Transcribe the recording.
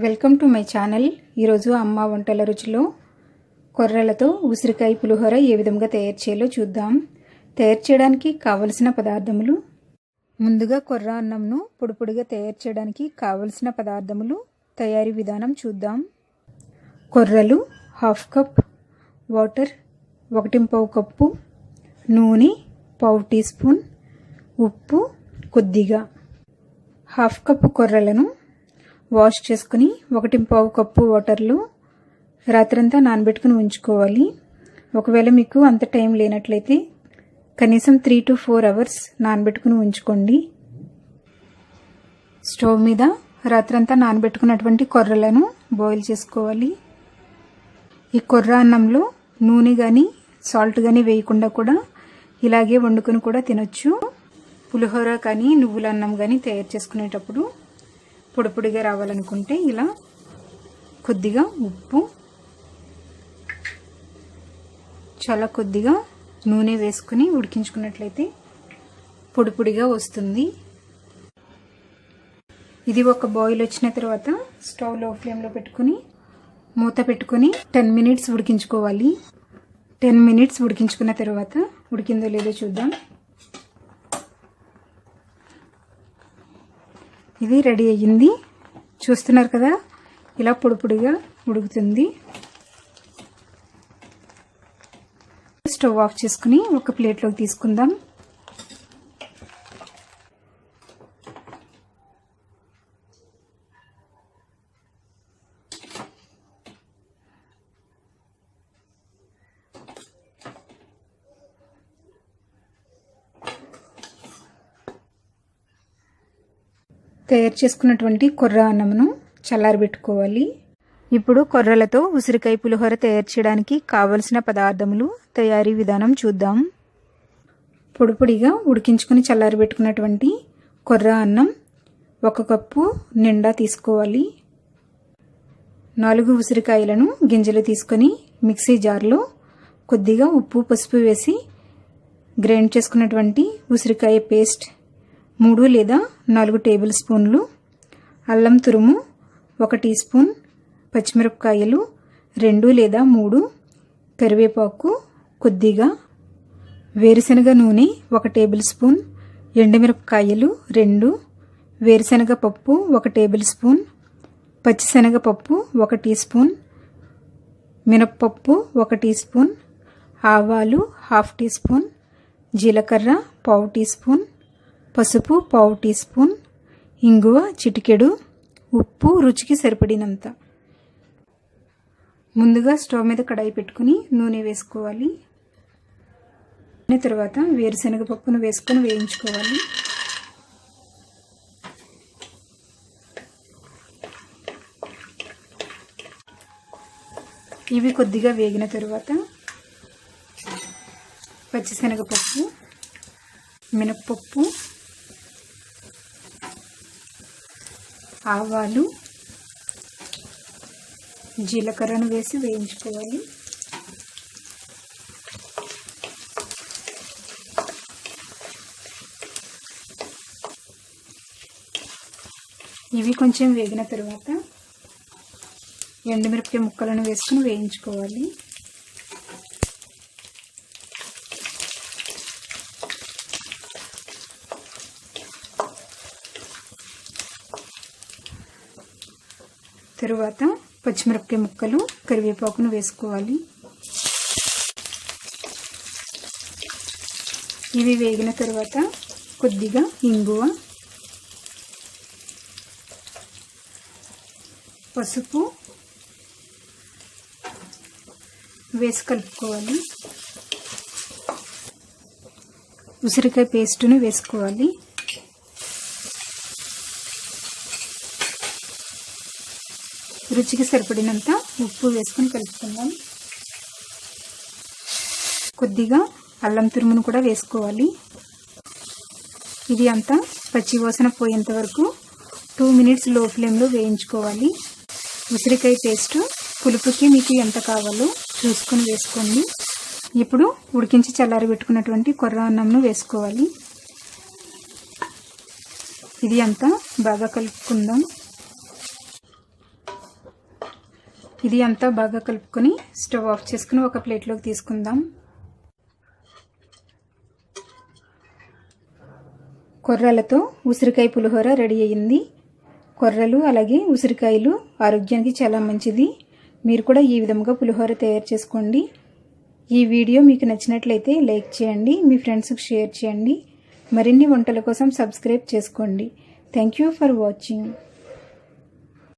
Welcome to my channel. ఈరోజు అమ్మ వంటల రుచిలో కొర్రలతో ఉసిరికాయ పులిహోర ఏ విధంగా తయారు చేయాలో చూద్దాం. తయారు చేయడానికి కావలసిన పదార్థములు: ముందుగా కొర్ర అన్నంను పొడిపొడిగా తయారు చేయడానికి కావలసిన పదార్థములు, తయారీ విధానం చూద్దాం. కొర్రలు ½ కప్, వాటర్ 1.5 కప్పు, నూనె ½ టీ స్పూన్, ఉప్పు కొద్దిగా. ½ కప్పు కొర్రలను వాష్ చేసుకుని 1.5 కప్పు వాటర్లో రాత్రంతా నానబెట్టుకుని ఉంచుకోవాలి. ఒకవేళ మీకు అంత టైం లేనట్లయితే కనీసం 3 to 4 అవర్స్ నానబెట్టుకుని ఉంచుకోండి. స్టవ్ మీద రాత్రంతా నానబెట్టుకున్నటువంటి కొర్రలను బాయిల్ చేసుకోవాలి. ఈ కొర్ర అన్నంలో నూనె కానీ సాల్ట్ కానీ వేయకుండా కూడా ఇలాగే వండుకొని కూడా తినొచ్చు. పులిహోర కానీ నువ్వుల అన్నం కానీ తయారు చేసుకునేటప్పుడు పొడిపొడిగా రావాలనుకుంటే ఇలా కొద్దిగా ఉప్పు, చాలా కొద్దిగా నూనె వేసుకుని ఉడికించుకున్నట్లయితే పొడిపొడిగా వస్తుంది. ఇది ఒక బాయిల్ వచ్చిన తర్వాత స్టవ్ లో ఫ్లేమ్లో పెట్టుకుని మూత పెట్టుకుని 10 minutes ఉడికించుకోవాలి. 10 minutes ఉడికించుకున్న తర్వాత ఉడికిందో లేదో చూద్దాం. ఇది రెడీ అయ్యింది. చూస్తున్నారు కదా, ఇలా పొడిపొడిగా ఉడుకుతుంది. స్టవ్ ఆఫ్ చేసుకుని ఒక ప్లేట్లోకి తీసుకుందాం. తయారు చేసుకున్నటువంటి కొర్ర అన్నమును చల్లారబెట్టుకోవాలి. ఇప్పుడు కొర్రలతో ఉసిరికాయ పులిహోర తయారు చేయడానికి కావలసిన పదార్థములు, తయారీ విధానం చూద్దాం. పొడిపొడిగా ఉడికించుకుని చల్లారబెట్టుకున్నటువంటి కొర్ర అన్నం 1 కప్పు నిండా తీసుకోవాలి. 4 ఉసిరికాయలను గింజలు తీసుకొని మిక్సీ జార్లో కొద్దిగా ఉప్పు, పసుపు వేసి గ్రైండ్ చేసుకున్నటువంటి ఉసిరికాయ పేస్ట్ 3 లేదా 4 టేబుల్ స్పూన్లు, అల్లం తురుము 1 టీ స్పూన్, పచ్చిమిరపకాయలు 2 లేదా 3, కరివేపాకు కొద్దిగా, వేరుశనగ నూనె 1 టేబుల్ స్పూన్, ఎండుమిరపకాయలు 2, వేరుశనగ పప్పు 1 టేబుల్ స్పూన్, పచ్చిశనగపప్పు 1 టీ స్పూన్, మినప్పప్పు 1 టీ స్పూన్, ఆవాలు ½ టీ స్పూన్, జీలకర్ర ½ టీ స్పూన్, పసుపు ½ టీ స్పూన్, ఇంగువ చిటికెడు, ఉప్పు రుచికి సరిపడినంత. ముందుగా స్టవ్ మీద కడాయి పెట్టుకుని నూనె వేసుకోవాలి. తర్వాత వేరుశనగ పప్పును వేసుకొని వేయించుకోవాలి. ఇవి కొద్దిగా వేగిన తర్వాత పచ్చిశనగపప్పు, మినప్పప్పు, ఆవాలు, జీలకర్రను వేసి వేయించుకోవాలి. ఇవి కొంచెం వేగిన తర్వాత ఎండుమిరపకాయ ముక్కలను వేసుకుని వేయించుకోవాలి. తరువాత పచ్చిమిరపకాయ ముక్కలు, కరివేపాకును వేసుకోవాలి. ఇవి వేగిన తర్వాత కొద్దిగా ఇంగువ, పసుపు వేసి కలుపుకోవాలి. ఉసిరికాయ పేస్టును వేసుకోవాలి. రుచికి సరిపడినంత ఉప్పు వేసుకొని కలుపుకుందాం. కొద్దిగా అల్లం తురుమును కూడా వేసుకోవాలి. ఇది అంతా పచ్చి వాసన పోయేంత వరకు 2 minutes లో ఫ్లేమ్లో వేయించుకోవాలి. ఉసిరికాయ పేస్ట్ పులుపుకి మీకు ఎంత కావాలో చూసుకొని వేసుకోండి. ఇప్పుడు ఉడికించి చల్లారబెట్టుకున్నటువంటి కొర్ర అన్నంను వేసుకోవాలి. ఇది అంతా బాగా కలుపుకుందాం. ఇది అంతా బాగా కలుపుకొని స్టవ్ ఆఫ్ చేసుకుని ఒక ప్లేట్లోకి తీసుకుందాం. కొర్రలతో ఉసిరికాయ పులిహోర రెడీ అయ్యింది. కొర్రలు అలాగే ఉసిరికాయలు ఆరోగ్యానికి చాలా మంచిది. మీరు కూడా ఈ విధంగా పులిహోర తయారు చేసుకోండి. ఈ వీడియో మీకు నచ్చినట్లయితే లైక్ చేయండి, మీ ఫ్రెండ్స్కి షేర్ చేయండి. మరిన్ని వంటల కోసం సబ్స్క్రైబ్ చేసుకోండి. Thank you for watching.